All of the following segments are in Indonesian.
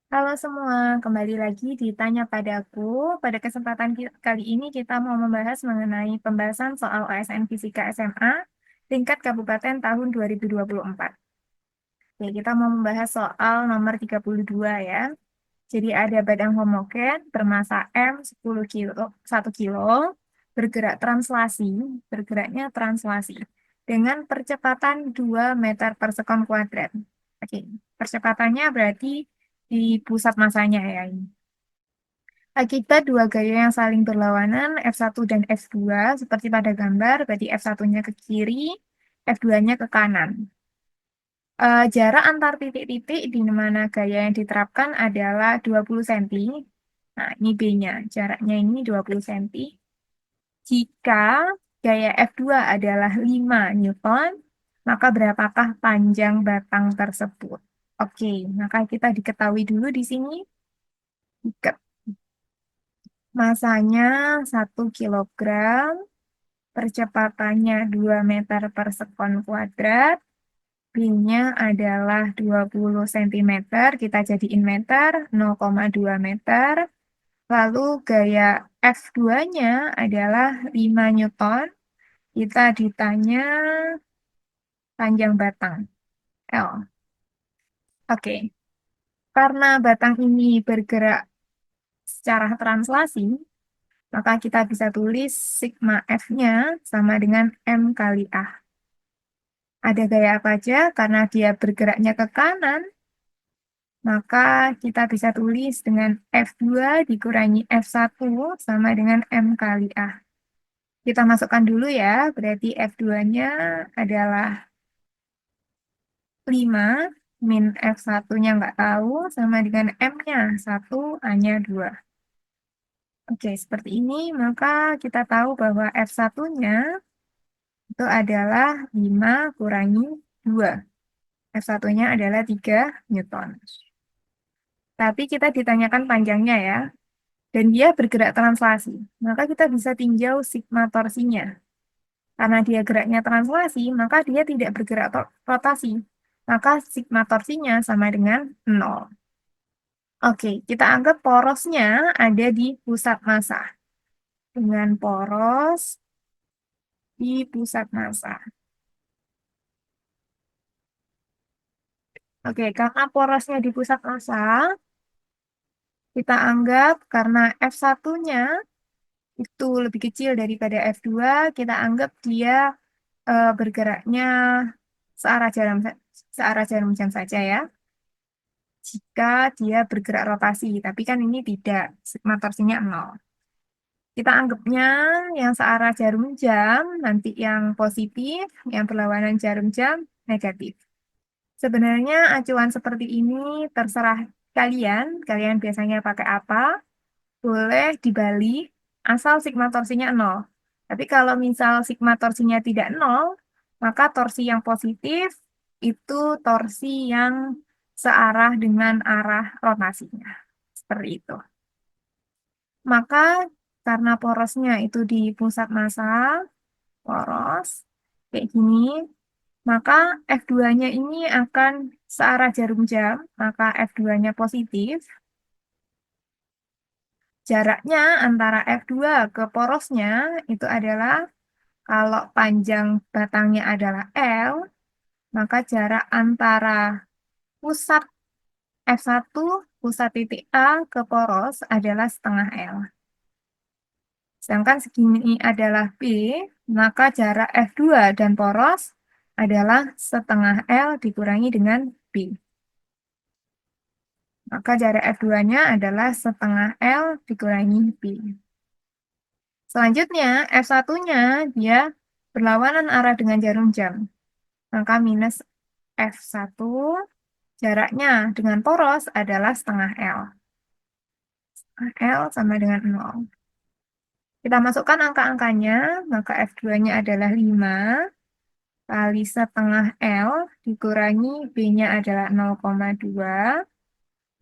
Halo semua, kembali lagi ditanya padaku. Pada kesempatan kali ini kita mau membahas mengenai pembahasan soal OSN Fisika SMA tingkat kabupaten tahun 2024. Oke, kita mau membahas soal nomor 32 ya. Jadi ada badan homogen bermasa M 10 kilo, 1 kilo, bergeraknya translasi dengan percepatan 2 meter per sekon kuadrat. Oke, percepatannya berarti di pusat masanya ya ini. Akibat dua gaya yang saling berlawanan, F1 dan F2, seperti pada gambar, berarti F1-nya ke kiri, F2-nya ke kanan. Jarak antar titik-titik di mana gaya yang diterapkan adalah 20 cm. Nah, ini B-nya. Jaraknya ini 20 cm. Jika gaya F2 adalah 5 Newton, maka berapakah panjang batang tersebut? Oke, maka kita diketahui dulu di sini. Masanya 1 kilogram, percepatannya 2 meter per sekon kuadrat, B-nya adalah 20 cm, kita jadiin meter, 0,2 meter. Lalu gaya F2-nya adalah 5 Newton, kita ditanya panjang batang, L. Oke, karena batang ini bergerak secara translasi, maka kita bisa tulis sigma F-nya sama dengan M kali A. Ada gaya apa aja? Karena dia bergeraknya ke kanan, maka kita bisa tulis dengan F2 dikurangi F1 sama dengan M kali A. Kita masukkan dulu ya, berarti F2-nya adalah 5, min F1-nya nggak tahu, sama dengan M-nya, 1, A-nya 2. Oke, seperti ini, maka kita tahu bahwa F1-nya itu adalah 5 kurangi 2. F1-nya adalah 3 Newton. Tapi kita ditanyakan panjangnya ya, dan dia bergerak translasi. Maka kita bisa tinjau sigma torsinya. Karena dia geraknya translasi, maka dia tidak bergerak rotasi. Maka sigma torsinya sama dengan 0. Oke, kita anggap porosnya ada di pusat massa. Dengan poros di pusat massa. Oke, karena porosnya di pusat massa, kita anggap karena F1-nya itu lebih kecil daripada F2, kita anggap dia bergeraknya searah jarum jam saja ya. Jika dia bergerak rotasi, tapi kan ini tidak, sigma torsinya 0. Kita anggapnya yang searah jarum jam, nanti yang positif, yang berlawanan jarum jam, negatif. Sebenarnya acuan seperti ini terserah kalian biasanya pakai apa, boleh dibalik, asal sigma torsinya 0. Tapi kalau misal sigma torsinya tidak 0, maka torsi yang positif itu torsi yang searah dengan arah rotasinya. Seperti itu. Maka karena porosnya itu di pusat massa, poros, kayak gini, maka F2-nya ini akan searah jarum jam, maka F2-nya positif. Jaraknya antara F2 ke porosnya itu adalah kalau panjang batangnya adalah L, maka jarak antara pusat F1, pusat titik A ke poros adalah setengah L. Sedangkan segini adalah B, maka jarak F2 dan poros adalah setengah L dikurangi dengan B. Maka jarak F2-nya adalah setengah L dikurangi B. Selanjutnya, F1-nya dia berlawanan arah dengan jarum jam. Maka minus F1, jaraknya dengan poros adalah setengah L. L sama dengan 0. Kita masukkan angka-angkanya, maka F2-nya adalah 5 kali setengah L dikurangi B-nya adalah 0,2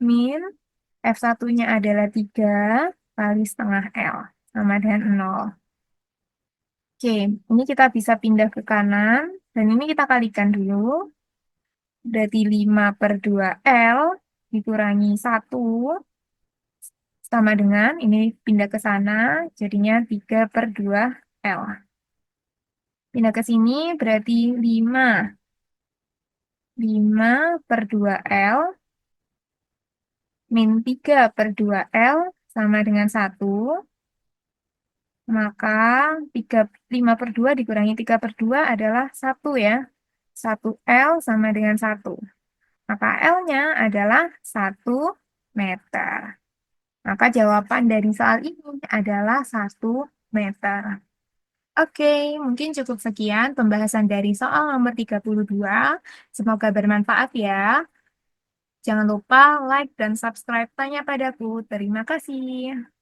min F1-nya adalah 3 kali setengah L sama dengan 0. Oke, ini kita bisa pindah ke kanan, dan ini kita kalikan dulu. Berarti 5 per 2L dikurangi 1 sama dengan, ini pindah ke sana, jadinya 3/2L. Pindah ke sini berarti 5 per 2L min 3/2L sama dengan 1. Maka 5/2 dikurangi 3/2 adalah 1 ya. 1L sama dengan 1. Maka L-nya adalah 1 meter. Maka jawaban dari soal ini adalah 1 meter. Oke, mungkin cukup sekian pembahasan dari soal nomor 32. Semoga bermanfaat ya. Jangan lupa like dan subscribe Tanya Padaku. Terima kasih.